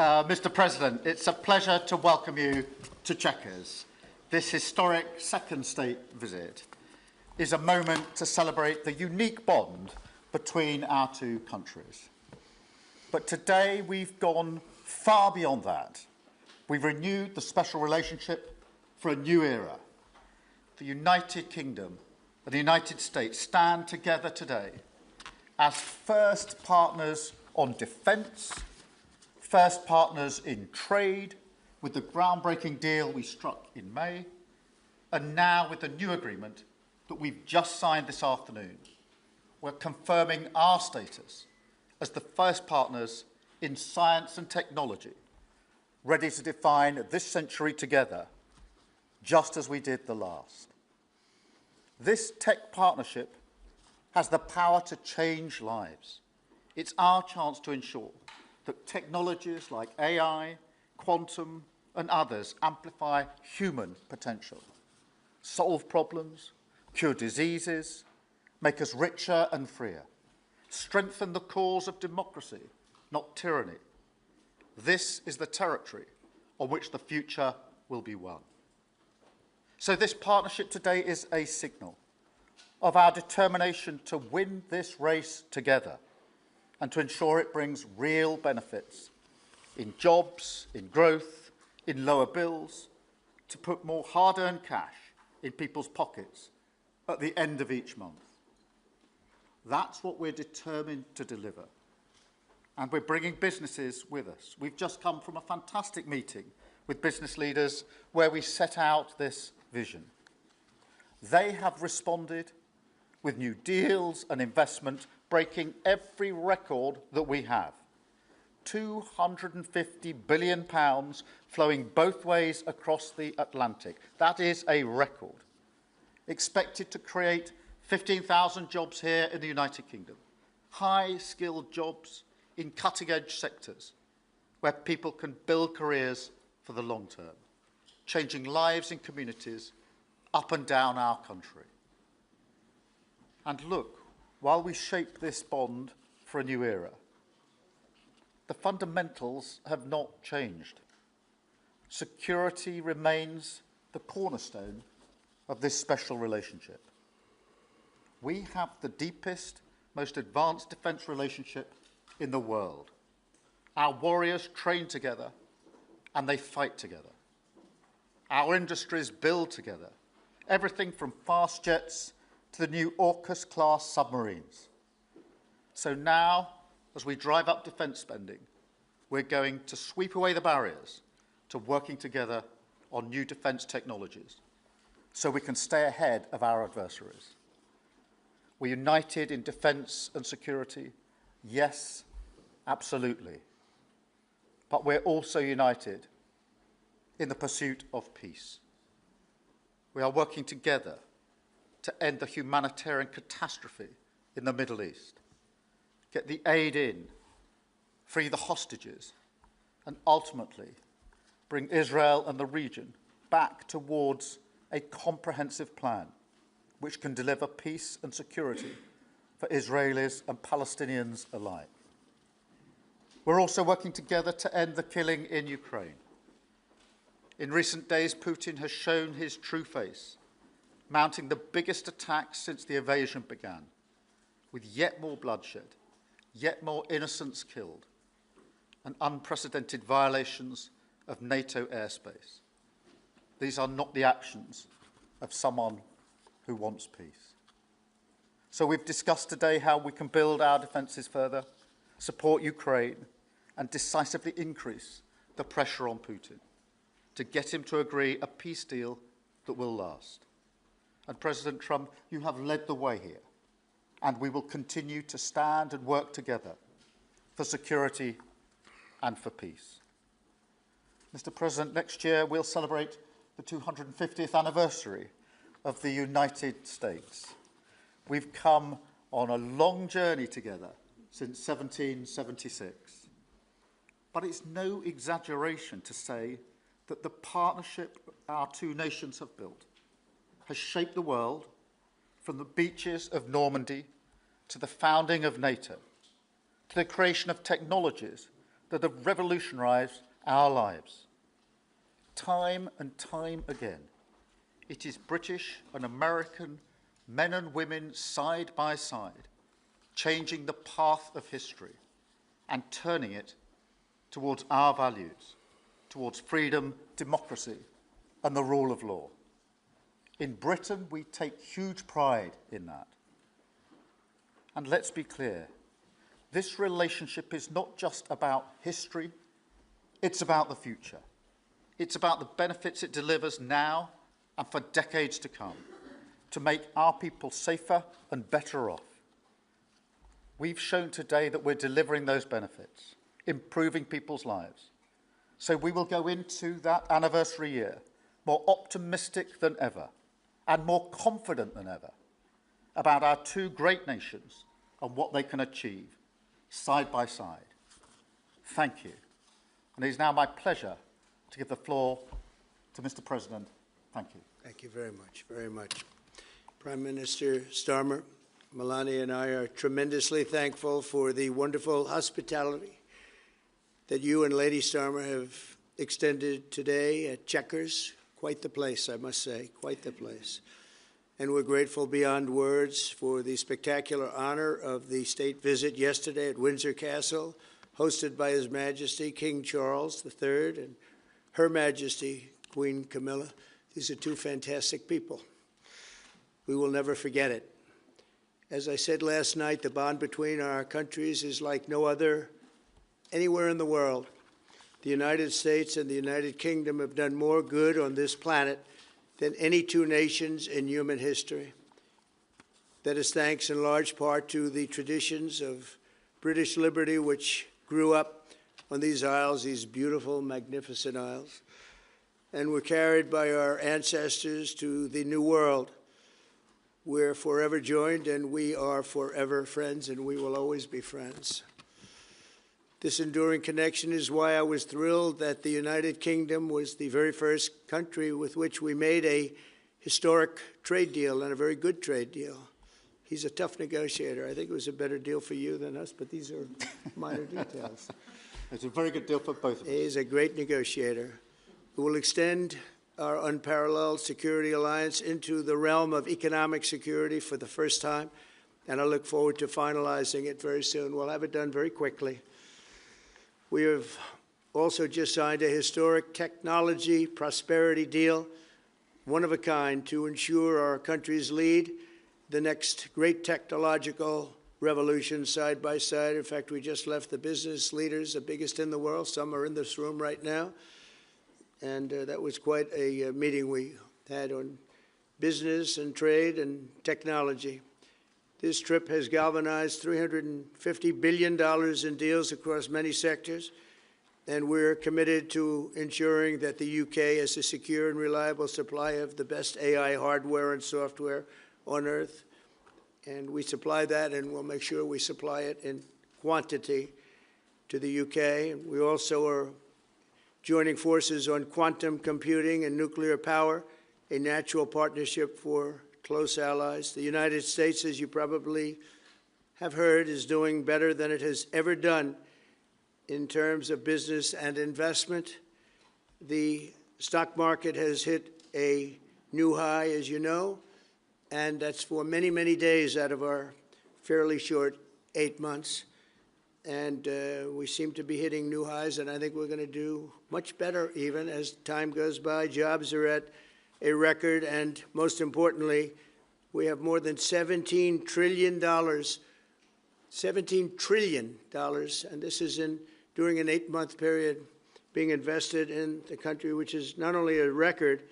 Mr. President, it's a pleasure to welcome you to Chequers. This historic second state visit is a moment to celebrate the unique bond between our two countries. But today we've gone far beyond that. We've renewed the special relationship for a new era. The United Kingdom and the United States stand together today as first partners on defence, first partners in trade, with the groundbreaking deal we struck in May, and now with the new agreement that we've just signed this afternoon. We're confirming our status as the first partners in science and technology, ready to define this century together, just as we did the last. This tech partnership has the power to change lives. It's our chance to ensure that technologies like AI, quantum, and others amplify human potential, solve problems, cure diseases, make us richer and freer, strengthen the cause of democracy, not tyranny. This is the territory on which the future will be won. So this partnership today is a signal of our determination to win this race together and to ensure it brings real benefits in jobs, in growth, in lower bills, to put more hard-earned cash in people's pockets at the end of each month. That's what we're determined to deliver. And we're bringing businesses with us. We've just come from a fantastic meeting with business leaders where we set out this vision. They have responded with new deals and investment, breaking every record that we have. £250 billion flowing both ways across the Atlantic. That is a record. Expected to create 15,000 jobs here in the United Kingdom. High-skilled jobs in cutting-edge sectors where people can build careers for the long term, changing lives in communities up and down our country. And look, while we shape this bond for a new era, the fundamentals have not changed. Security remains the cornerstone of this special relationship. We have the deepest, most advanced defence relationship in the world. Our warriors train together and they fight together. Our industries build together, everything from fast jets to the new AUKUS-class submarines. So now, as we drive up defence spending, we're going to sweep away the barriers to working together on new defence technologies so we can stay ahead of our adversaries. We're united in defence and security. Yes, absolutely. But we're also united in the pursuit of peace. We are working together to end the humanitarian catastrophe in the Middle East, get the aid in, free the hostages, and ultimately bring Israel and the region back towards a comprehensive plan which can deliver peace and security for Israelis and Palestinians alike. We're also working together to end the killing in Ukraine. In recent days, Putin has shown his true face, mounting the biggest attacks since the invasion began, with yet more bloodshed, yet more innocents killed, and unprecedented violations of NATO airspace. These are not the actions of someone who wants peace. So we've discussed today how we can build our defences further, support Ukraine, and decisively increase the pressure on Putin to get him to agree a peace deal that will last. And President Trump, you have led the way here, and we will continue to stand and work together for security and for peace. Mr. President, next year we'll celebrate the 250th anniversary of the United States. We've come on a long journey together since 1776. But it's no exaggeration to say that the partnership our two nations have built has shaped the world from the beaches of Normandy to the founding of NATO, to the creation of technologies that have revolutionised our lives. Time and time again, it is British and American men and women side by side, changing the path of history and turning it towards our values, towards freedom, democracy, and the rule of law. In Britain, we take huge pride in that. And let's be clear, this relationship is not just about history, it's about the future. It's about the benefits it delivers now and for decades to come, to make our people safer and better off. We've shown today that we're delivering those benefits, improving people's lives. So we will go into that anniversary year more optimistic than ever and more confident than ever about our two great nations and what they can achieve side by side. Thank you. And it is now my pleasure to give the floor to Mr. President. Thank you. Thank you very much, very much. Prime Minister Starmer, Melania and I are tremendously thankful for the wonderful hospitality that you and Lady Starmer have extended today at Chequers. Quite the place, I must say, quite the place. And we're grateful beyond words for the spectacular honor of the state visit yesterday at Windsor Castle, hosted by His Majesty King Charles III and Her Majesty Queen Camilla. These are two fantastic people. We will never forget it. As I said last night, the bond between our countries is like no other anywhere in the world. The United States and the United Kingdom have done more good on this planet than any two nations in human history. That is thanks in large part to the traditions of British liberty, which grew up on these isles, these beautiful, magnificent isles, and were carried by our ancestors to the New World. We're forever joined, and we are forever friends, and we will always be friends. This enduring connection is why I was thrilled that the United Kingdom was the very first country with which we made a historic trade deal, and a very good trade deal. He's a tough negotiator. I think it was a better deal for you than us, but these are minor details. It's a very good deal for both of us. He's a great negotiator who will extend our unparalleled security alliance into the realm of economic security for the first time, and I look forward to finalizing it very soon. We'll have it done very quickly. We have also just signed a historic technology prosperity deal, one of a kind, to ensure our countries lead the next great technological revolution side by side. In fact, we just left the business leaders, the biggest in the world. Some are in this room right now. And that was quite a meeting we had on business and trade and technology. This trip has galvanized $350 billion in deals across many sectors, and we're committed to ensuring that the UK has a secure and reliable supply of the best AI hardware and software on Earth. And we supply that, and we'll make sure we supply it in quantity to the UK. And we also are joining forces on quantum computing and nuclear power, a natural partnership for close allies. The United States, as you probably have heard, is doing better than it has ever done in terms of business and investment. The stock market has hit a new high, as you know, and that's for many, many days out of our fairly short 8 months. And we seem to be hitting new highs, and I think we're going to do much better even as time goes by. Jobs are at a record, and most importantly, we have more than $17 trillion, $17 trillion, and this is during an 8-month period being invested in the country, which is not only a record,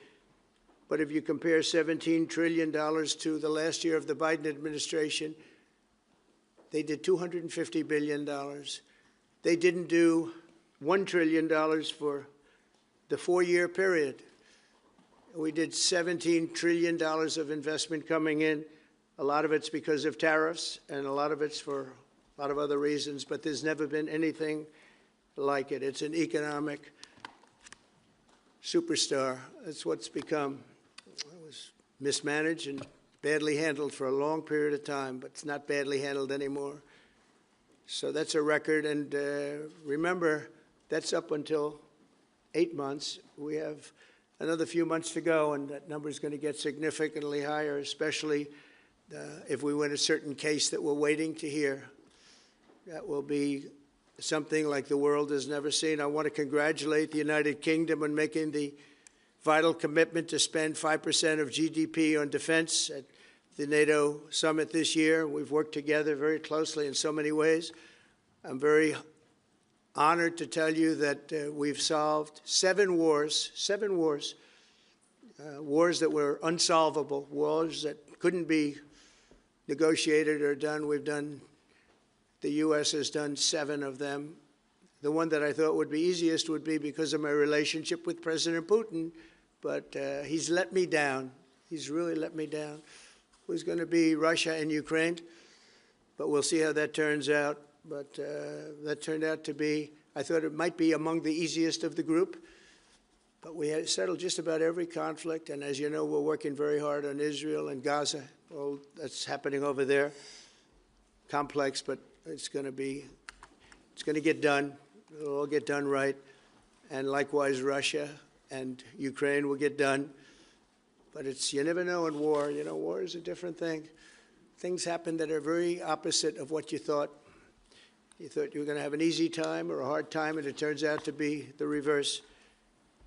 but if you compare $17 trillion to the last year of the Biden administration, they did $250 billion. They didn't do $1 trillion for the 4-year period. We did $17 trillion of investment coming in. A lot of it's because of tariffs, and a lot of it's for a lot of other reasons, but there's never been anything like it. It's an economic superstar. That's what's become. It was mismanaged and badly handled for a long period of time, but it's not badly handled anymore. So that's a record. And remember, That's up until 8 months. We have another few months to go, and that number is going to get significantly higher, especially if we win a certain case that we're waiting to hear. That will be something like the world has never seen. I want to congratulate the United Kingdom on making the vital commitment to spend 5% of GDP on defense at the NATO summit this year. We've worked together very closely in so many ways. I'm very honored to tell you that we've solved 7 wars, wars that were unsolvable, wars that couldn't be negotiated or done. The U.S. has done 7 of them. The one that I thought would be easiest would be because of my relationship with President Putin, but he's let me down. He's really let me down. It was going to be Russia and Ukraine, but we'll see how that turns out. But that turned out to be, I thought it might be among the easiest of the group, but we had settled just about every conflict, and as you know, we're working very hard on Israel and Gaza. All that's happening over there. Complex, but it's going to get done. It'll all get done right. And likewise, Russia and Ukraine will get done. But you never know in war. You know, war is a different thing. Things happen that are very opposite of what you thought. You thought you were going to have an easy time or a hard time, and it turns out to be the reverse.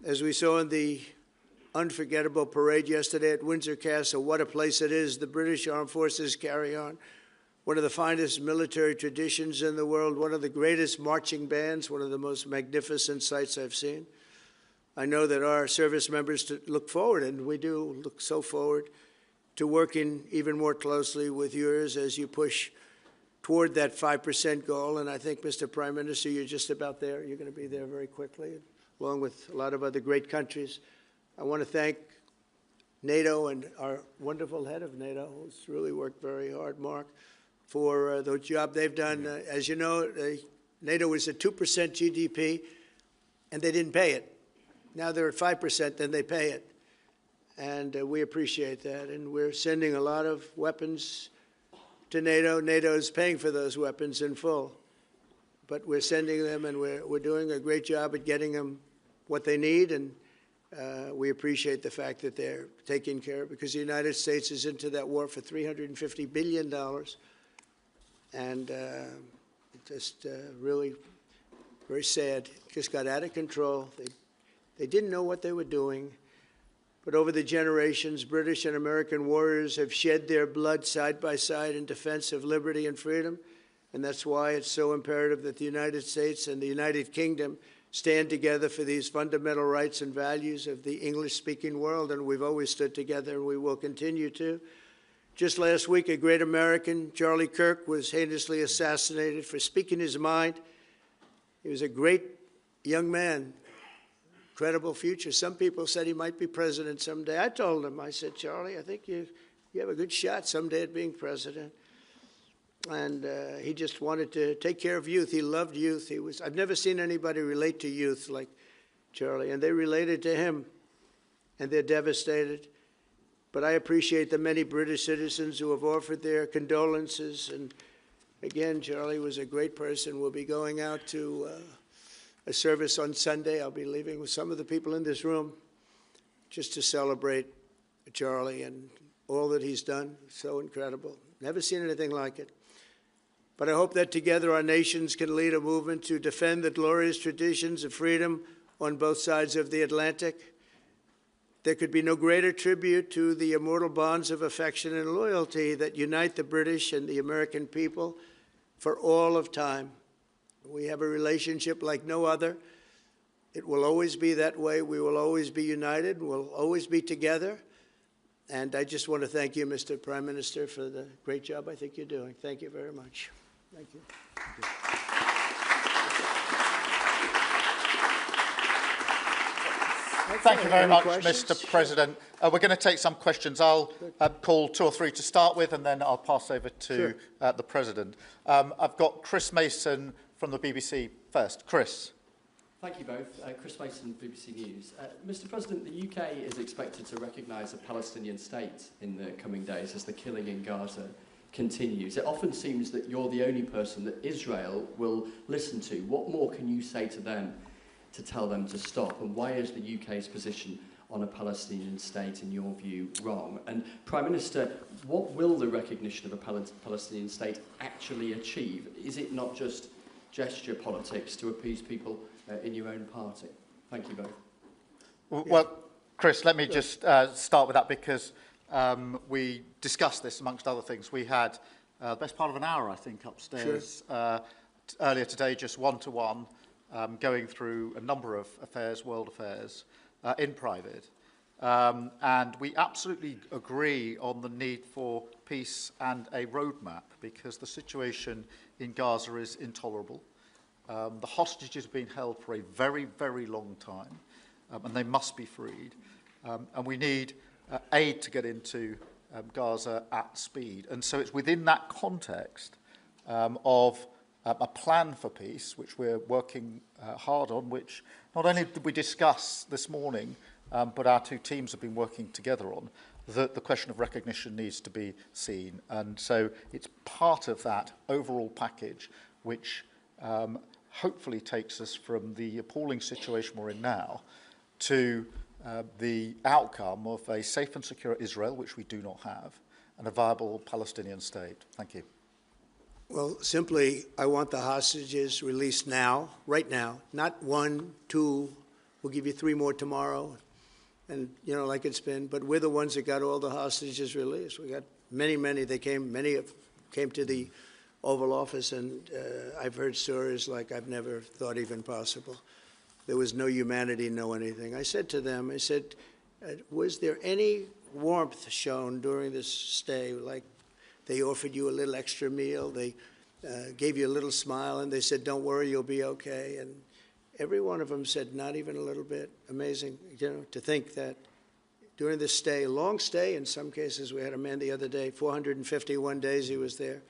As we saw in the unforgettable parade yesterday at Windsor Castle, what a place it is. The British Armed Forces carry on one of the finest military traditions in the world, one of the greatest marching bands, one of the most magnificent sights I've seen. I know that our service members look forward, and we do look so forward to working even more closely with yours as you push toward that 5% goal. And I think, Mr. Prime Minister, you're just about there. You're going to be there very quickly, along with a lot of other great countries. I want to thank NATO and our wonderful head of NATO, who's really worked very hard, Mark, for the job they've done. As you know, NATO was at 2% GDP, and they didn't pay it. Now they're at 5%, then they pay it. And we appreciate that. And we're sending a lot of weapons to NATO. NATO is paying for those weapons in full. But we're sending them, and we're doing a great job at getting them what they need. And we appreciate the fact that they're taking care of it, because the United States is into that war for $350 billion. And just really very sad. It just got out of control. They didn't know what they were doing. But over the generations, British and American warriors have shed their blood side by side in defense of liberty and freedom. And that's why it's so imperative that the United States and the United Kingdom stand together for these fundamental rights and values of the English-speaking world. And we've always stood together, and we will continue to. Just last week, a great American, Charlie Kirk, was heinously assassinated for speaking his mind. He was a great young man, incredible future. Some people said he might be president someday. I told him, I said, Charlie, I think you have a good shot someday at being president. And he just wanted to take care of youth. He loved youth. I've never seen anybody relate to youth like Charlie, and they related to him, and they're devastated. But I appreciate the many British citizens who have offered their condolences. And again, Charlie was a great person. We'll be going out to a service on Sunday. I'll be leaving with some of the people in this room just to celebrate Charlie and all that he's done. So incredible. Never seen anything like it. But I hope that together our nations can lead a movement to defend the glorious traditions of freedom on both sides of the Atlantic. There could be no greater tribute to the immortal bonds of affection and loyalty that unite the British and the American people for all of time. We have a relationship like no other. It will always be that way. We will always be united. We'll always be together. And I just want to thank you, Mr. Prime Minister, for the great job I think you're doing. Thank you very much. Thank you. Thank you. Thank you very much, Mr. President. We're going to take some questions. I'll call 2 or 3 to start with, and then I'll pass over to the President. I've got Chris Mason from the BBC first. Chris. Thank you both. Chris Mason, BBC News. Mr. President, the UK is expected to recognise a Palestinian state in the coming days as the killing in Gaza continues. It often seems that you're the only person that Israel will listen to. What more can you say to them to tell them to stop? And why is the UK's position on a Palestinian state, in your view, wrong? And Prime Minister, what will the recognition of a Palestinian state actually achieve? Is it not just gesture politics to appease people in your own party? Thank you both. Well, Chris, let me just start with that, because we discussed this amongst other things. We had the best part of an hour, I think, upstairs earlier today, just one-to-one, going through a number of affairs, world affairs, in private. And we absolutely agree on the need for peace and a roadmap, because the situation in Gaza is intolerable. The hostages have been held for a very, very long time, and they must be freed. And we need aid to get into Gaza at speed. And so it's within that context of a plan for peace, which we're working hard on, which not only did we discuss this morning, but our two teams have been working together on, that the question of recognition needs to be seen. And so it's part of that overall package which hopefully takes us from the appalling situation we're in now to the outcome of a safe and secure Israel, which we do not have, and a viable Palestinian state. Thank you. Well, simply, I want the hostages released now, right now, not 1, 2, we'll give you 3 more tomorrow, and, you know, like it's been, but we're the ones that got all the hostages released. We got many, many came to the Oval Office, and I've heard stories like I've never thought even possible. There was no humanity, no anything. I said to them, I said, was there any warmth shown during this stay? Like they offered you a little extra meal, they gave you a little smile, and they said, don't worry, you'll be okay. And every one of them said, not even a little bit. Amazing, you know, to think that during this stay, long stay in some cases. We had a man the other day, 451 days he was there.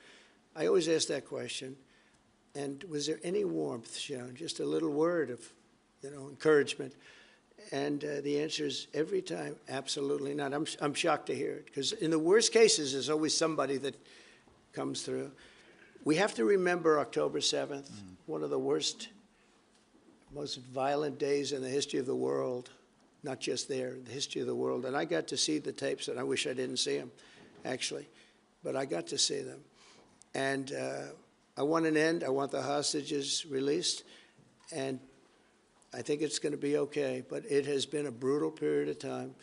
I always ask that question. And was there any warmth shown? Just a little word of, you know, encouragement. And the answer is every time, absolutely not. I'm shocked to hear it, because in the worst cases, there's always somebody that comes through. We have to remember October 7th, one of the worst, most violent days in the history of the world, not just there, the history of the world. And I got to see the tapes, and I wish I didn't see them, actually. But I got to see them. And I want an end. I want the hostages released. And I think it's going to be okay, but it has been a brutal period of time.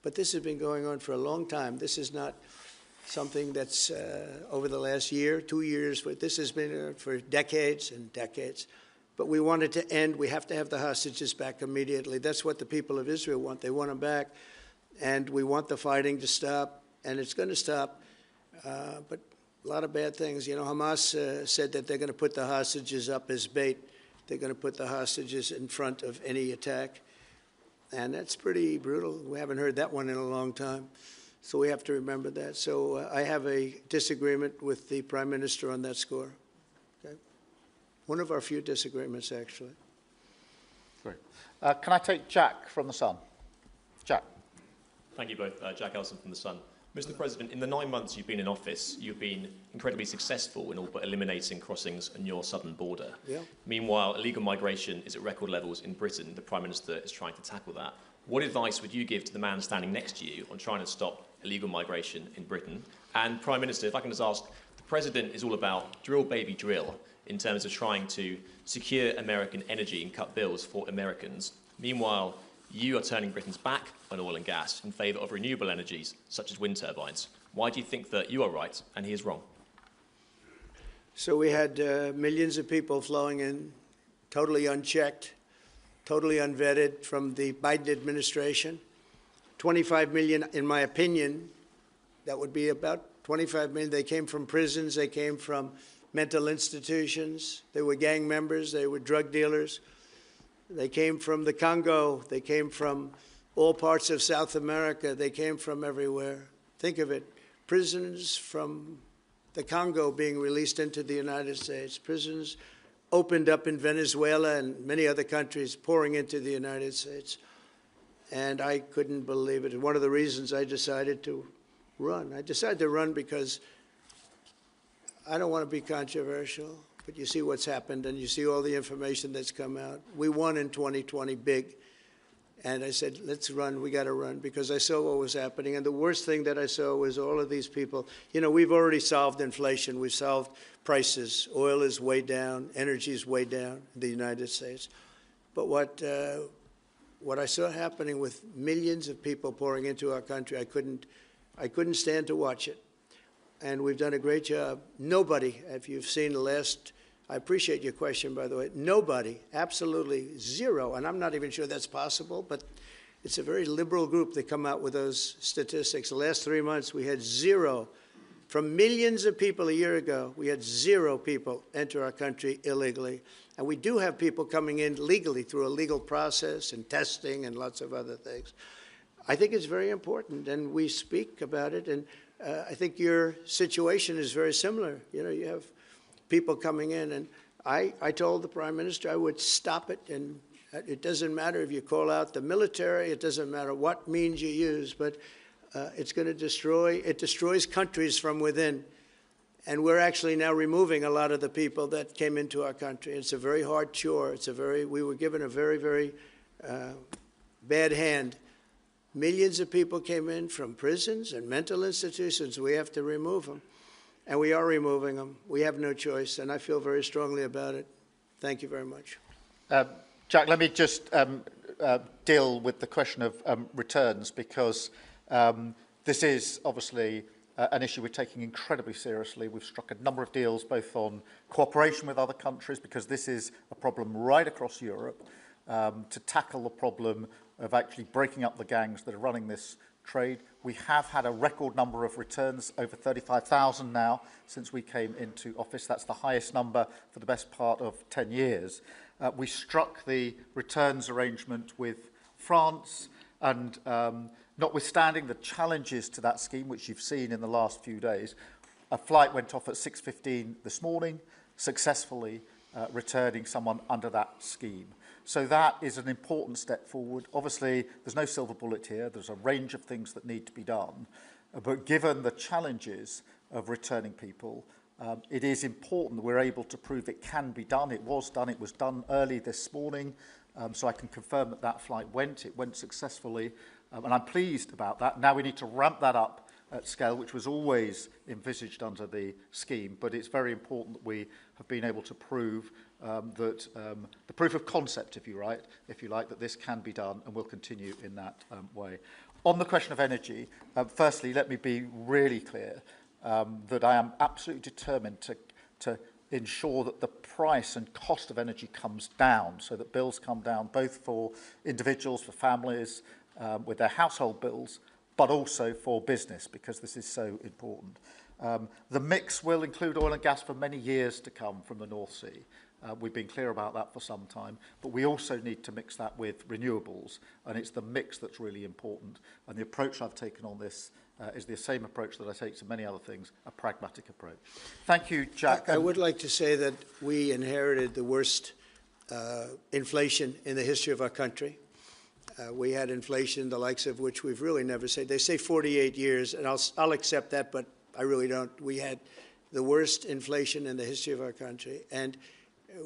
But this has been going on for a long time. This is not something that's over the last year, 2 years, but this has been for decades and decades. But we want it to end. We have to have the hostages back immediately. That's what the people of Israel want. They want them back, and we want the fighting to stop, and it's going to stop. But a lot of bad things. You know, Hamas said that they're going to put the hostages up as bait. They're going to put the hostages in front of any attack. And that's pretty brutal. We haven't heard that one in a long time. So we have to remember that. So I have a disagreement with the Prime Minister on that score. Okay? One of our few disagreements, actually. Great. Can I take Jack from The Sun? Jack. Thank you both. Jack Elson from The Sun. Mr. President, in the 9 months you've been in office, you've been incredibly successful in all but eliminating crossings on your southern border. Yeah. Meanwhile, illegal migration is at record levels in Britain. The Prime Minister is trying to tackle that. What advice would you give to the man standing next to you on trying to stop illegal migration in Britain? And Prime Minister, if I can just ask, the President is all about drill, baby, drill in terms of trying to secure American energy and cut bills for Americans. Meanwhile, you are turning Britain's back on oil and gas in favour of renewable energies, such as wind turbines. Why do you think that you are right and he is wrong? So we had millions of people flowing in, totally unchecked, totally unvetted from the Biden administration. 25 million, in my opinion, that would be about 25 million. They came from prisons, they came from mental institutions, they were gang members, they were drug dealers. They came from the Congo. They came from all parts of South America. They came from everywhere. Think of it, prisoners from the Congo being released into the United States, prisons opened up in Venezuela and many other countries pouring into the United States. And I couldn't believe it. One of the reasons I decided to run. I decided to run because I don't want to be controversial, but you see what's happened, and you see all the information that's come out. We won in 2020 big, and I said, let's run, we got to run, because I saw what was happening. And the worst thing that I saw was all of these people. You know, we've already solved inflation. We've solved prices. Oil is way down. Energy is way down in the United States. But what I saw happening with millions of people pouring into our country, I couldn't stand to watch it. And we've done a great job. Nobody, if you've seen the last, I appreciate your question, by the way, nobody, absolutely zero, and I'm not even sure that's possible, but it's a very liberal group that come out with those statistics. The last 3 months, we had zero. From millions of people a year ago, we had zero people enter our country illegally. And we do have people coming in legally through a legal process and testing and lots of other things. I think it's very important, and we speak about it. And I think your situation is very similar. You know, you have people coming in, and I told the Prime Minister I would stop it, and it doesn't matter if you call out the military, it doesn't matter what means you use, but it's going to destroys countries from within. And we're actually now removing a lot of the people that came into our country. It's a very hard chore. We were given a very, very bad hand. Millions of people came in from prisons and mental institutions. We have to remove them. And we are removing them. We have no choice, and I feel very strongly about it. Thank you very much. Jack, let me just deal with the question of returns, because this is obviously an issue we're taking incredibly seriously. We've struck a number of deals both on cooperation with other countries, because this is a problem right across Europe, to tackle the problem of actually breaking up the gangs that are running this trade. We have had a record number of returns, over 35,000 now since we came into office. That's the highest number for the best part of 10 years. We struck the returns arrangement with France, and notwithstanding the challenges to that scheme, which you've seen in the last few days, a flight went off at 6:15 this morning, successfully returning someone under that scheme. So that is an important step forward. Obviously, there's no silver bullet here. There's a range of things that need to be done. But given the challenges of returning people, it is important that we're able to prove it can be done. It was done. It was done early this morning. So I can confirm that that flight went. It went successfully. And I'm pleased about that. Now we need to ramp that up at scale, which was always envisaged under the scheme. But it's very important that we have been able to prove that the proof of concept, if you like, that this can be done, and will continue in that way. On the question of energy, firstly, let me be really clear that I am absolutely determined to ensure that the price and cost of energy comes down, so that bills come down both for individuals, for families, with their household bills, but also for business, because this is so important. The mix will include oil and gas for many years to come from the North Sea. We've been clear about that for some time, but we also need to mix that with renewables, and it's the mix that's really important. And the approach I've taken on this is the same approach that I take to many other things, a pragmatic approach. Thank you, Jack. I would like to say that we inherited the worst inflation in the history of our country. We had inflation, the likes of which we've really never seen. They say 48 years, and I'll accept that, but I really don't. We had the worst inflation in the history of our country. And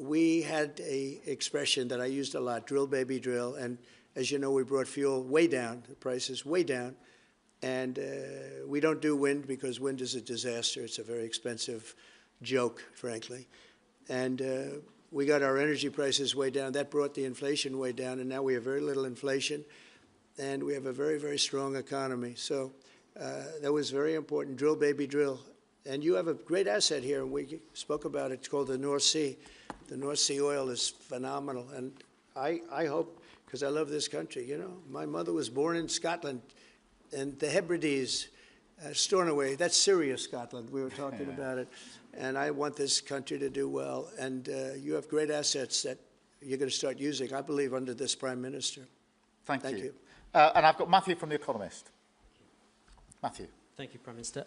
we had an expression that I used a lot, drill, baby, drill. And as you know, we brought fuel way down, the prices way down. And we don't do wind, because wind is a disaster. It's a very expensive joke, frankly. And we got our energy prices way down. That brought the inflation way down, and now we have very little inflation, and we have a very, very strong economy. So that was very important. Drill, baby, drill. And you have a great asset here, and we spoke about it. It's called the North Sea. The North Sea oil is phenomenal, and I hope, because I love this country, you know. My mother was born in Scotland, and the Hebrides, Stornoway, that's serious Scotland. We were talking about it. And I want this country to do well. And you have great assets that you're going to start using, I believe, under this Prime Minister. Thank you. And I've got Matthew from The Economist. Matthew. Thank you, Prime Minister.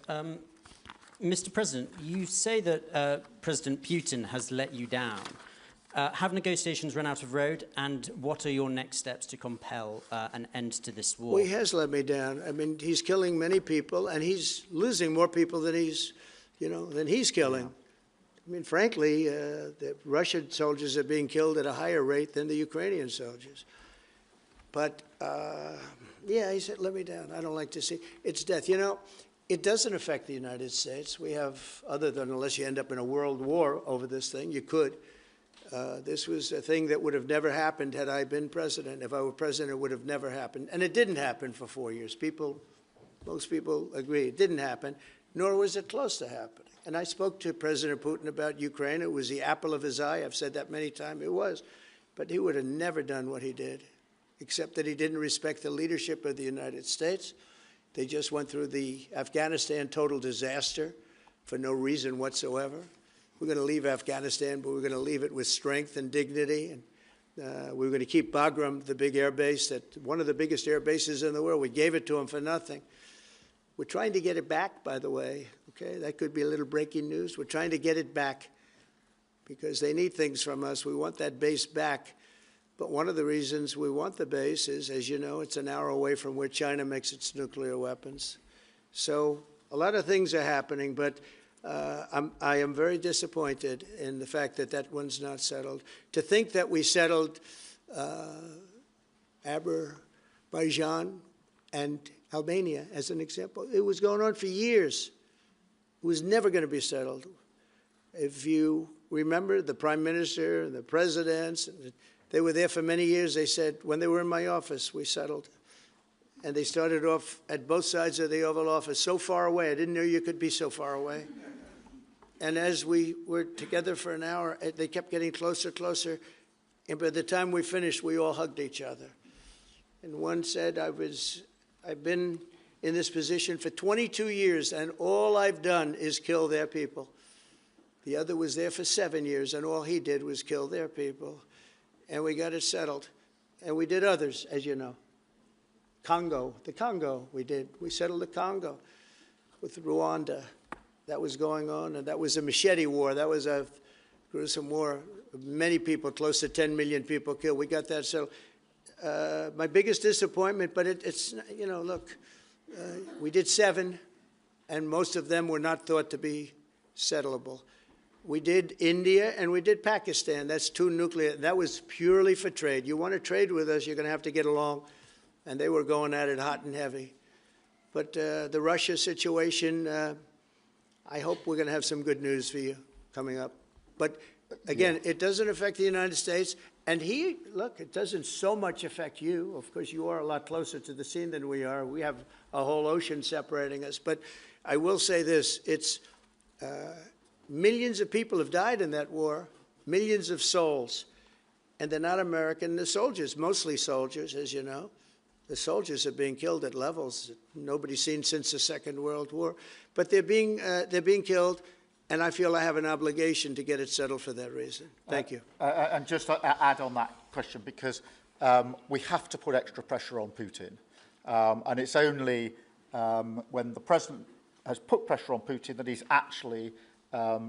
Mr. President, you say that President Putin has let you down. Have negotiations run out of road, and what are your next steps to compel an end to this war? Well, he has let me down. I mean, he's killing many people, and he's losing more people than he's killing. Yeah. I mean, frankly, the Russian soldiers are being killed at a higher rate than the Ukrainian soldiers. But, yeah, he said, let me down. I don't like to see. It's death. You know, it doesn't affect the United States. We have, other than unless you end up in a world war over this thing, you could. This was a thing that would have never happened had I been president. If I were president, it would have never happened. And it didn't happen for 4 years. Most people agree it didn't happen, nor was it close to happening. And I spoke to President Putin about Ukraine. It was the apple of his eye. I've said that many times. It was. But he would have never done what he did, except that he didn't respect the leadership of the United States. They just went through the Afghanistan total disaster for no reason whatsoever. We're going to leave Afghanistan, but we're going to leave it with strength and dignity. And we're going to keep Bagram, the big air base, one of the biggest air bases in the world. We gave it to them for nothing. We're trying to get it back, by the way. Okay, that could be a little breaking news. We're trying to get it back because they need things from us. We want that base back. But one of the reasons we want the base is, as you know, it's an hour away from where China makes its nuclear weapons. So a lot of things are happening, but I am very disappointed in the fact that that one's not settled. To think that we settled Azerbaijan and Albania, as an example, it was going on for years. It was never going to be settled. If you remember, the prime minister and the presidents, they were there for many years. They said, when they were in my office, we settled. And they started off at both sides of the Oval Office, so far away. I didn't know you could be so far away. And as we were together for an hour, they kept getting closer, closer. And by the time we finished, we all hugged each other. And one said, I've been in this position for 22 years, and all I've done is kill their people. The other was there for 7 years, and all he did was kill their people. And we got it settled. And we did others, as you know. The Congo, we settled the Congo with Rwanda. That was going on, and that was a machete war. That was a gruesome war. Many people, close to 10 million people killed. We got that settled. My biggest disappointment, but it's, you know, look, we did 7, and most of them were not thought to be settleable. We did India and we did Pakistan. That's 2 nuclear. That was purely for trade. You want to trade with us, you're going to have to get along. And they were going at it hot and heavy. But the Russia situation, I hope we're going to have some good news for you coming up. But again, it doesn't affect the United States. And look, it doesn't so much affect you. Of course, you are a lot closer to the scene than we are. We have a whole ocean separating us. But I will say this, it's millions of people have died in that war, millions of souls. And they're not American. The soldiers, mostly soldiers, as you know. The soldiers are being killed at levels nobody's seen since the Second World War. But they're being killed, and I feel I have an obligation to get it settled for that reason. Thank you. And just to add on that question, because we have to put extra pressure on Putin. And it's only when the president has put pressure on Putin that he's actually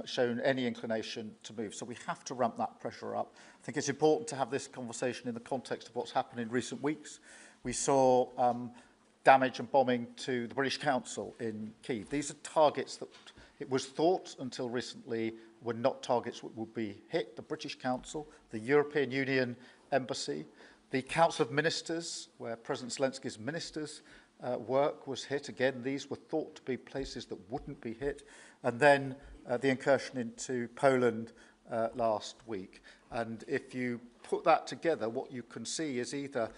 shown any inclination to move. So we have to ramp that pressure up. I think it's important to have this conversation in the context of what's happened in recent weeks. We saw damage and bombing to the British Council in Kiev. These are targets that it was thought until recently were not targets that would be hit. The British Council, the European Union Embassy, the Council of Ministers, where President Zelensky's ministers' work was hit. Again, these were thought to be places that wouldn't be hit. And then the incursion into Poland last week. And if you put that together, what you can see is either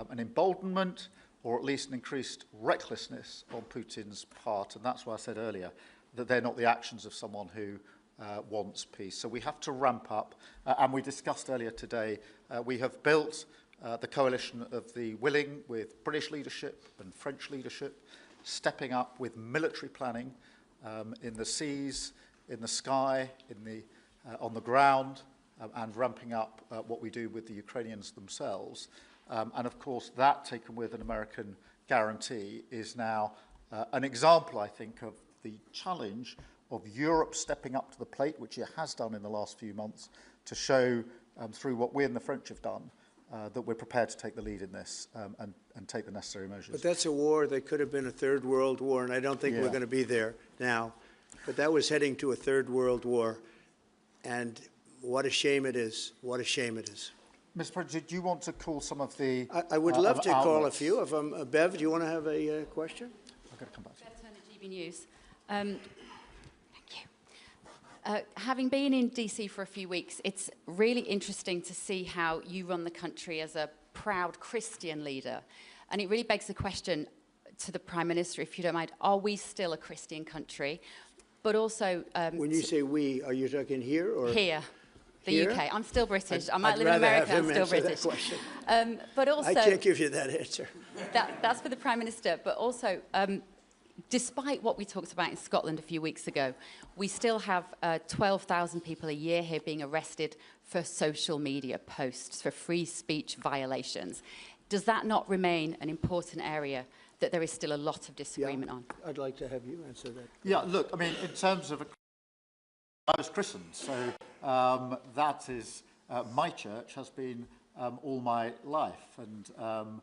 an emboldenment or at least an increased recklessness on Putin's part. And that's why I said earlier that they're not the actions of someone who wants peace. So we have to ramp up. And we discussed earlier today, we have built the coalition of the willing with British leadership and French leadership, stepping up with military planning in the seas, in the sky, on the ground, and ramping up what we do with the Ukrainians themselves. And of course, that taken with an American guarantee is now an example, I think, of the challenge of Europe stepping up to the plate, which it has done in the last few months, to show through what we and the French have done that we're prepared to take the lead in this and take the necessary measures. But that's a war that could have been a third world war, and I don't think we're going to be there now. But that was heading to a third world war. And what a shame it is. What a shame it is. Mr. President, do you want to call some of the I would love to call a outlets? few of them. Bev, do you want to have a question? I've got to come back to you. Bev Turner, GB News. Thank you. Having been in DC for a few weeks, it's really interesting to see how you run the country as a proud Christian leader. And it really begs the question to the Prime Minister, if you don't mind, are we still a Christian country? But also... when you say we, are you talking here or...? Here. The Here? UK. I'm still British. I might I'd live in rather have America. I'm him still answer British. that question. But also, I can't give you that answer. that's for the Prime Minister. But also, despite what we talked about in Scotland a few weeks ago, we still have 12,000 people a year here being arrested for social media posts, for free speech violations. Does that not remain an important area that there is still a lot of disagreement on? I'd like to have you answer that. Yeah, look, I mean, in terms of I was christened, so that is, my church has been all my life, and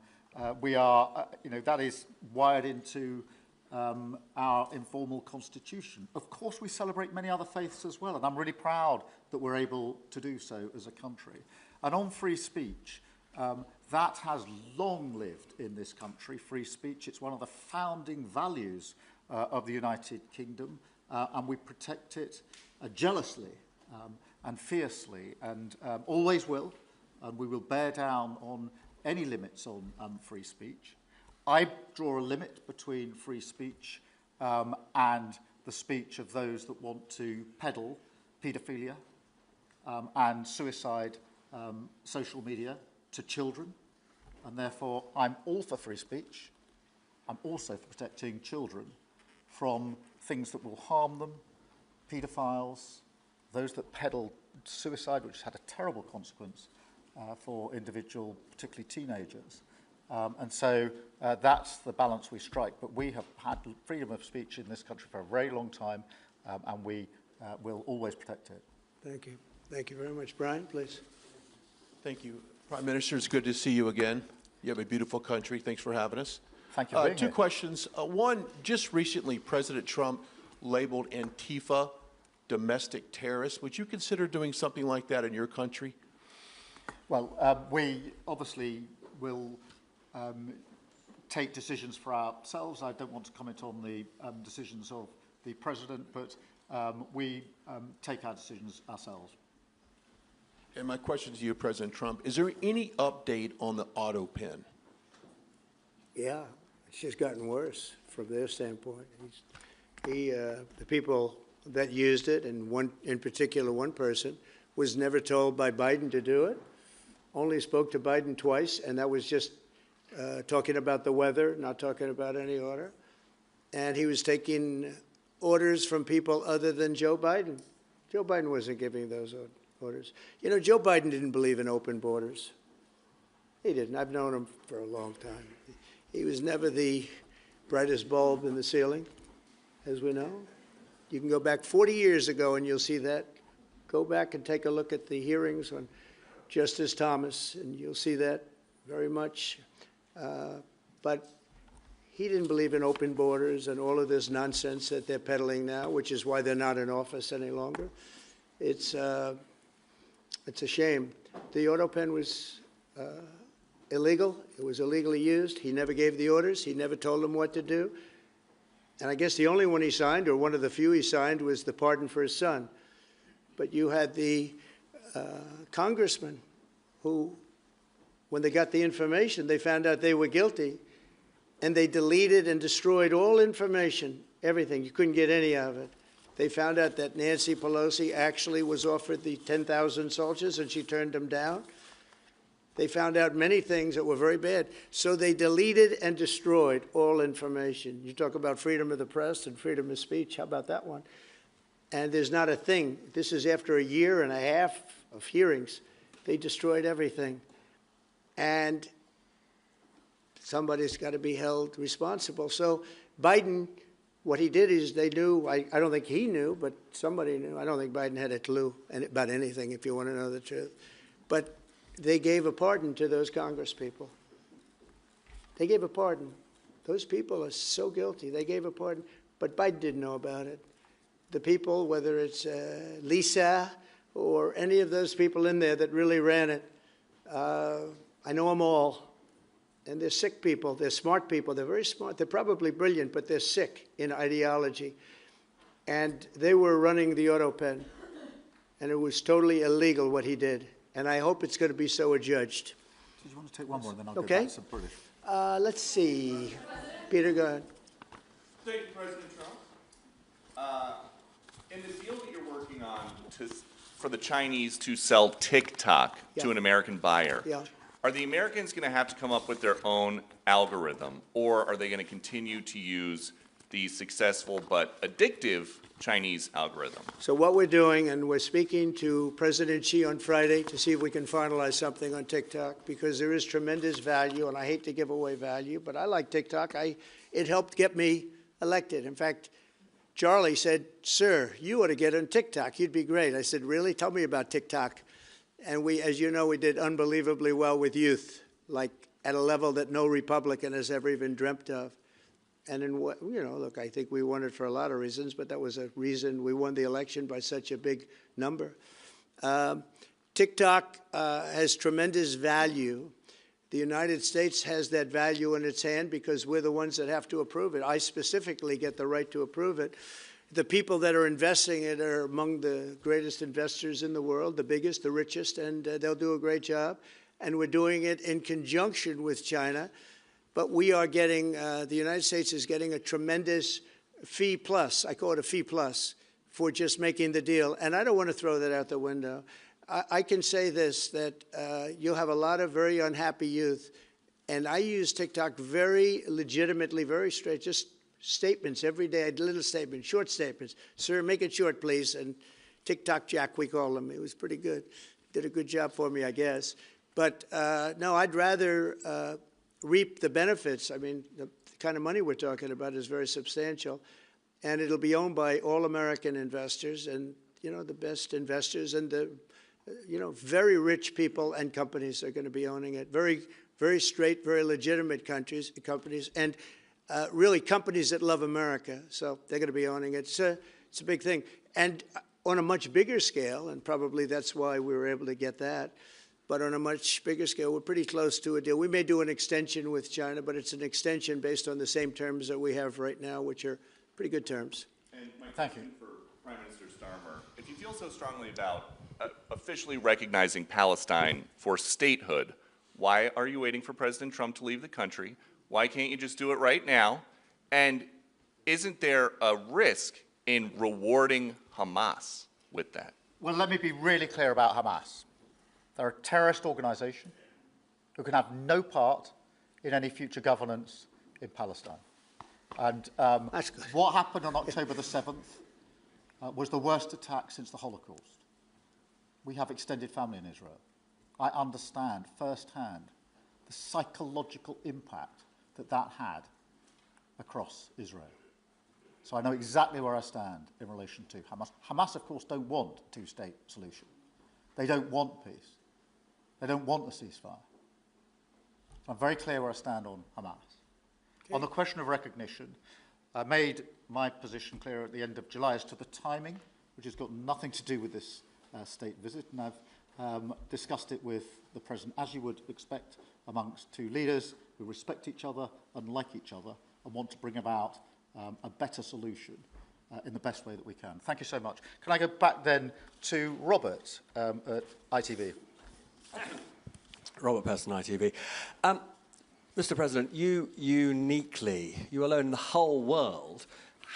we are, that is wired into our informal constitution. Of course, we celebrate many other faiths as well, and I'm really proud that we're able to do so as a country. And on free speech, that has long lived in this country, free speech. It's one of the founding values of the United Kingdom, and we protect it jealously and fiercely, and always will, and we will bear down on any limits on free speech. I draw a limit between free speech and the speech of those that want to peddle paedophilia and suicide social media to children, and therefore I'm all for free speech. I'm also for protecting children from things that will harm them, paedophiles, those that peddle suicide, which has had a terrible consequence for individual, particularly teenagers. And so that's the balance we strike. But we have had freedom of speech in this country for a very long time, and we will always protect it. Thank you. Thank you very much. Brian, please. Thank you. Prime Minister, it's good to see you again. You have a beautiful country. Thanks for having us. Thank you for being Two here. questions. One, just recently, President Trump labeled Antifa domestic terrorists. Would you consider doing something like that in your country? Well, we obviously will take decisions for ourselves. I don't want to comment on the decisions of the President, but we take our decisions ourselves. And my question to you, President Trump, is there any update on the auto pen? Yeah, it's just gotten worse from their standpoint. The people that used it, and one in particular, one person, was never told by Biden to do it, only spoke to Biden twice, and that was just talking about the weather, not talking about any order. And he was taking orders from people other than Joe Biden. Joe Biden wasn't giving those orders. You know, Joe Biden didn't believe in open borders. He didn't. I've known him for a long time. He was never the brightest bulb in the ceiling, as we know. You can go back 40 years ago and you'll see that. Go back and take a look at the hearings on Justice Thomas, and you'll see that very much. But he didn't believe in open borders and all of this nonsense that they're peddling now, which is why they're not in office any longer. It's a shame. The auto pen was illegal. It was illegally used. He never gave the orders. He never told them what to do. And I guess the only one he signed, or one of the few he signed, was the pardon for his son. But you had the congressman who, when they got the information, they found out they were guilty, and they deleted and destroyed all information, everything. You couldn't get any of it. They found out that Nancy Pelosi actually was offered the 10,000 soldiers, and she turned them down. They found out many things that were very bad. So they deleted and destroyed all information. You talk about freedom of the press and freedom of speech. How about that one? And there's not a thing. This is after a year and a half of hearings. They destroyed everything. And somebody's got to be held responsible. So Biden, what he did is they knew, I don't think he knew, but somebody knew. I don't think Biden had a clue about anything, if you want to know the truth. But they gave a pardon to those Congress people. They gave a pardon. Those people are so guilty. They gave a pardon. But Biden didn't know about it. The people, whether it's Lisa or any of those people in there that really ran it. I know them all. And they're sick people. They're smart people. They're very smart. They're probably brilliant, but they're sick in ideology. And they were running the auto pen. And it was totally illegal what he did. And I hope it's going to be so adjudged. Do you want to take one more, and then I'll Okay. go back to British? Let's see. Peter, go ahead. Thank you, President Trump. In the deal that you're working on for the Chinese to sell TikTok to an American buyer, are the Americans going to have to come up with their own algorithm, or are they going to continue to use the successful but addictive Chinese algorithm? So what we're doing, and we're speaking to President Xi on Friday to see if we can finalize something on TikTok, because there is tremendous value, and I hate to give away value, but I like TikTok. It helped get me elected. In fact, Charlie said, "Sir, you ought to get on TikTok. You'd be great." I said, "Really? Tell me about TikTok." And we, as you know, we did unbelievably well with youth, like at a level that no Republican has ever even dreamt of. And in what, look, I think we won it for a lot of reasons, but that was a reason we won the election by such a big number. TikTok has tremendous value. The United States has that value in its hand because we're the ones that have to approve it. I specifically get the right to approve it. The people that are investing it are among the greatest investors in the world, the biggest, the richest, and they'll do a great job. And we're doing it in conjunction with China. But we are getting, the United States is getting a tremendous fee plus, I call it a fee plus, for just making the deal. And I don't want to throw that out the window. I can say this, that you'll have a lot of very unhappy youth. And I use TikTok very legitimately, very straight, just statements every day, little statements, short statements. "Sir, make it short, please." And TikTok Jack, we call him. It was pretty good. Did a good job for me, I guess. But no, I'd rather reap the benefits. I mean, the kind of money we're talking about is very substantial. And it'll be owned by all American investors and, the best investors and the, very rich people and companies are going to be owning it. Very, very straight, very legitimate companies, and really companies that love America. So they're going to be owning it. It's a big thing. And on a much bigger scale, and probably that's why we were able to get that, but on a much bigger scale, we're pretty close to a deal. We may do an extension with China, but it's an extension based on the same terms that we have right now, which are pretty good terms. And my question for Prime Minister Starmer, if you feel so strongly about officially recognizing Palestine for statehood, why are you waiting for President Trump to leave the country? Why can't you just do it right now? And isn't there a risk in rewarding Hamas with that? Well, let me be really clear about Hamas. They're a terrorist organisation who can have no part in any future governance in Palestine. And what happened on October the 7th was the worst attack since the Holocaust. We have extended family in Israel. I understand firsthand the psychological impact that had across Israel. So I know exactly where I stand in relation to Hamas. Hamas, of course, don't want a two-state solution. They don't want peace. They don't want a ceasefire. So I'm very clear where I stand on Hamas. Okay. On the question of recognition, I made my position clear at the end of July as to the timing, which has got nothing to do with this state visit, and I've discussed it with the President, as you would expect amongst two leaders who respect each other and like each other and want to bring about a better solution in the best way that we can. Thank you so much. Can I go back then to Robert at ITV? Robert Person, ITV. Mr. President, you uniquely, you alone in the whole world,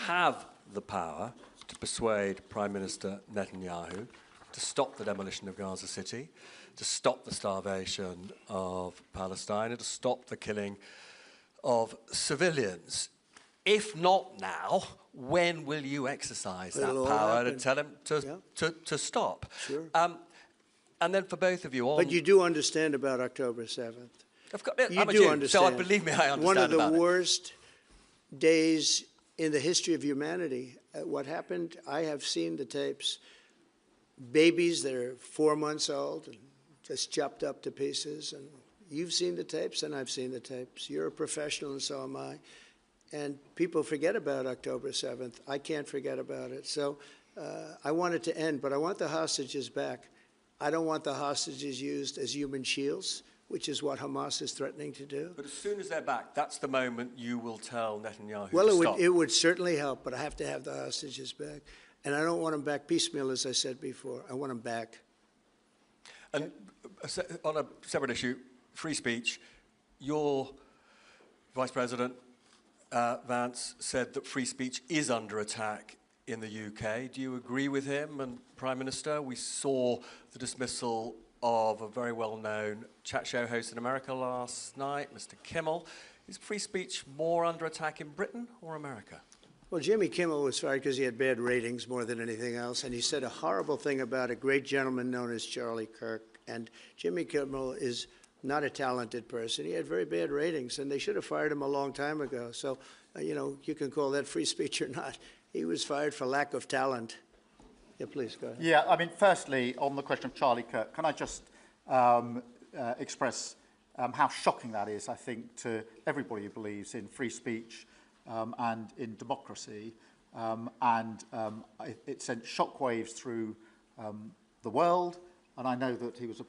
have the power to persuade Prime Minister Netanyahu to stop the demolition of Gaza City, to stop the starvation of Palestine, and to stop the killing of civilians. If not now, when will you exercise that power to tell him to stop? Sure. And then for both of you... But you do understand about October 7th. You do understand. So believe me, I understand. One of the worst days in the history of humanity. What happened, I have seen the tapes. Babies that are 4 months old and just chopped up to pieces. And you've seen the tapes and I've seen the tapes. You're a professional and so am I. And people forget about October 7th. I can't forget about it. So I want it to end, but I want the hostages back. I don't want the hostages used as human shields, which is what Hamas is threatening to do. But as soon as they're back, that's the moment you will tell Netanyahu Well, to stop. it would certainly help, but I have to have the hostages back. And I don't want them back piecemeal, as I said before. I want them back. And on a separate issue, free speech, your Vice President, Vance, said that free speech is under attack in the UK. Do you agree with him? And Prime Minister, we saw the dismissal of a very well-known chat show host in America last night, Mr. Kimmel. Is free speech more under attack in Britain or America? Well, Jimmy Kimmel was fired because he had bad ratings more than anything else, and he said a horrible thing about a great gentleman known as Charlie Kirk. And Jimmy Kimmel is not a talented person. He had very bad ratings, and they should have fired him a long time ago. So, you know, you can call that free speech or not. He was fired for lack of talent. Yeah, please, go ahead. Yeah, I mean, firstly, on the question of Charlie Kirk, can I just express how shocking that is, I think, to everybody who believes in free speech and in democracy. It sent shockwaves through the world, and I know that he was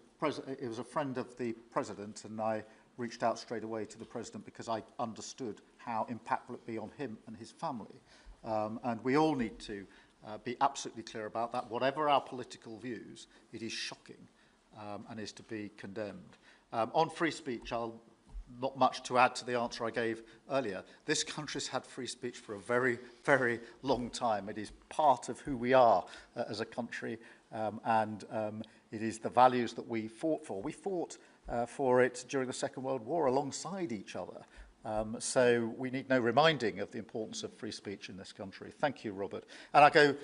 a friend of the president, and I reached out straight away to the president because I understood how impactful it would be on him and his family. And we all need to be absolutely clear about that. Whatever our political views, it is shocking and is to be condemned. On free speech, not much to add to the answer I gave earlier. This country's had free speech for a very, very long time. It is part of who we are as a country, and it is the values that we fought for. We fought for it during the Second World War alongside each other. So we need no reminding of the importance of free speech in this country. Thank you, Robert. And I go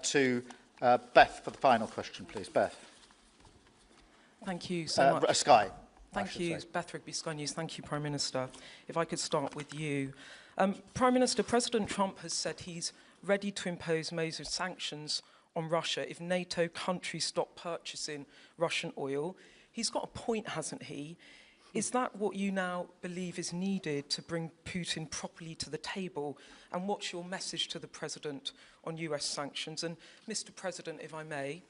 to Beth for the final question, please. Beth. Thank you so much. Sky. Thank you, Beth Rigby, Sky News. Thank you, Prime Minister. If I could start with you. Prime Minister, President Trump has said he's ready to impose major sanctions on Russia if NATO countries stop purchasing Russian oil. He's got a point, hasn't he? Is that what you now believe is needed to bring Putin properly to the table? And what's your message to the President on US sanctions? And Mr. President, if I may,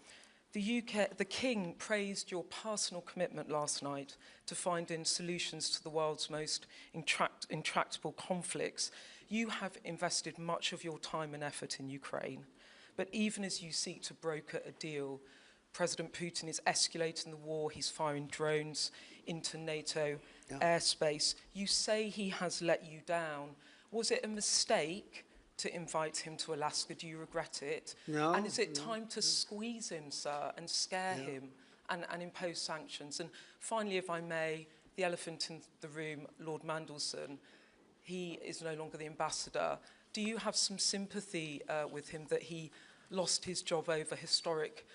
the King praised your personal commitment last night to finding solutions to the world's most intractable conflicts. You have invested much of your time and effort in Ukraine. But even as you seek to broker a deal, President Putin is escalating the war. He's firing drones into NATO airspace. You say he has let you down. Was it a mistake to invite him to Alaska? Do you regret it? No. And is it time to squeeze him, sir, and scare him and impose sanctions? And finally, if I may, the elephant in the room, Lord Mandelson, he is no longer the ambassador. Do you have some sympathy with him that he lost his job over historic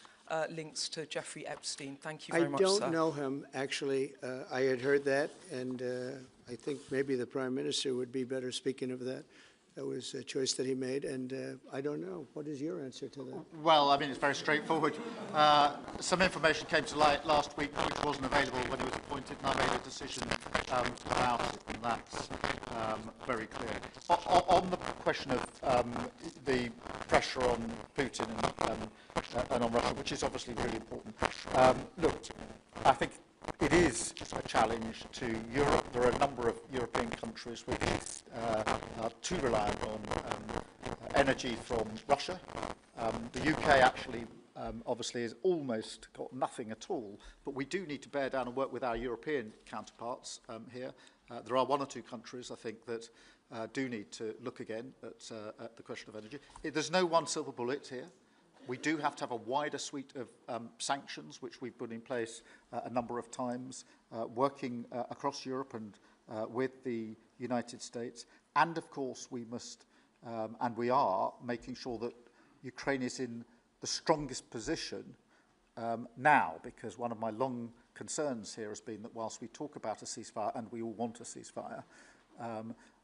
links to Jeffrey Epstein? Thank you very much, sir. I don't know him, actually. I had heard that, and I think maybe the Prime Minister would be better speaking of that. That was a choice that he made, and I don't know. What is your answer to that? Well, I mean, it's very straightforward. Some information came to light last week which wasn't available when he was appointed, and I made a decision about it, and that's very clear. On the question of the pressure on Putin and on Russia, which is obviously really important, look, I think it is a challenge to Europe. There are a number of European countries which are too reliant on energy from Russia. The UK actually obviously has almost got nothing at all, but we do need to bear down and work with our European counterparts here. There are one or two countries, I think, that do need to look again at the question of energy. There's no one silver bullet here. We do have to have a wider suite of sanctions, which we've put in place a number of times, working across Europe and with the United States. And, of course, we must, and we are, making sure that Ukraine is in the strongest position now, because one of my long concerns here has been that whilst we talk about a ceasefire, and we all want a ceasefire,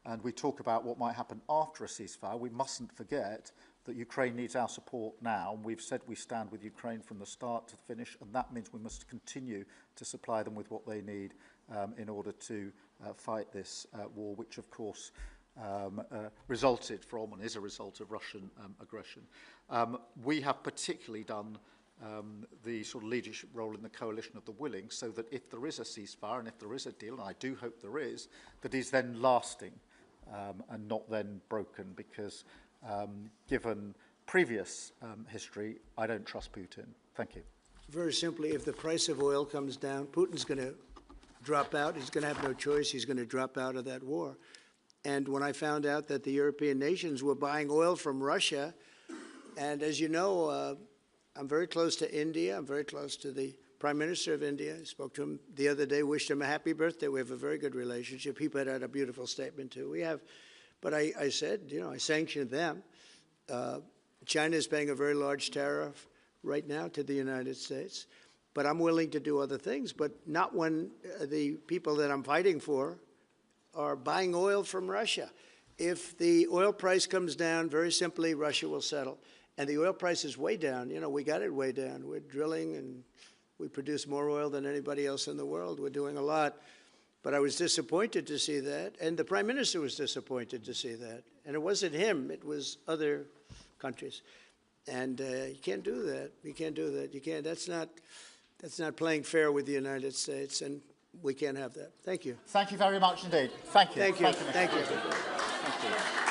and we talk about what might happen after a ceasefire, we mustn't forget that Ukraine needs our support now. And we've said we stand with Ukraine from the start to the finish, and that means we must continue to supply them with what they need in order to fight this war, which, of course, resulted from and is a result of Russian aggression. We have particularly done the sort of leadership role in the coalition of the willing, so that if there is a ceasefire and if there is a deal, and I do hope there is, that is then lasting and not then broken, because given previous history, I don't trust Putin. Thank you. Very simply, if the price of oil comes down, Putin's going to drop out. He's going to have no choice. He's going to drop out of that war. And when I found out that the European nations were buying oil from Russia, and as you know, I'm very close to India. I'm very close to the Prime Minister of India. I spoke to him the other day, wished him a happy birthday. We have a very good relationship. He put out a beautiful statement, too. We have, but I said, you know, I sanctioned them. China is paying a very large tariff right now to the United States. But I'm willing to do other things, but not when the people that I'm fighting for are buying oil from Russia. If the oil price comes down, very simply, Russia will settle. And the oil price is way down. You know, we got it way down. We're drilling and we produce more oil than anybody else in the world. We're doing a lot. But I was disappointed to see that. And the Prime Minister was disappointed to see that. And it wasn't him. It was other countries. And you can't do that. You can't do that. You can't. That's not playing fair with the United States, and we can't have that. Thank you. Thank you very much indeed. Thank you. Thank you. Thank you. Thank you.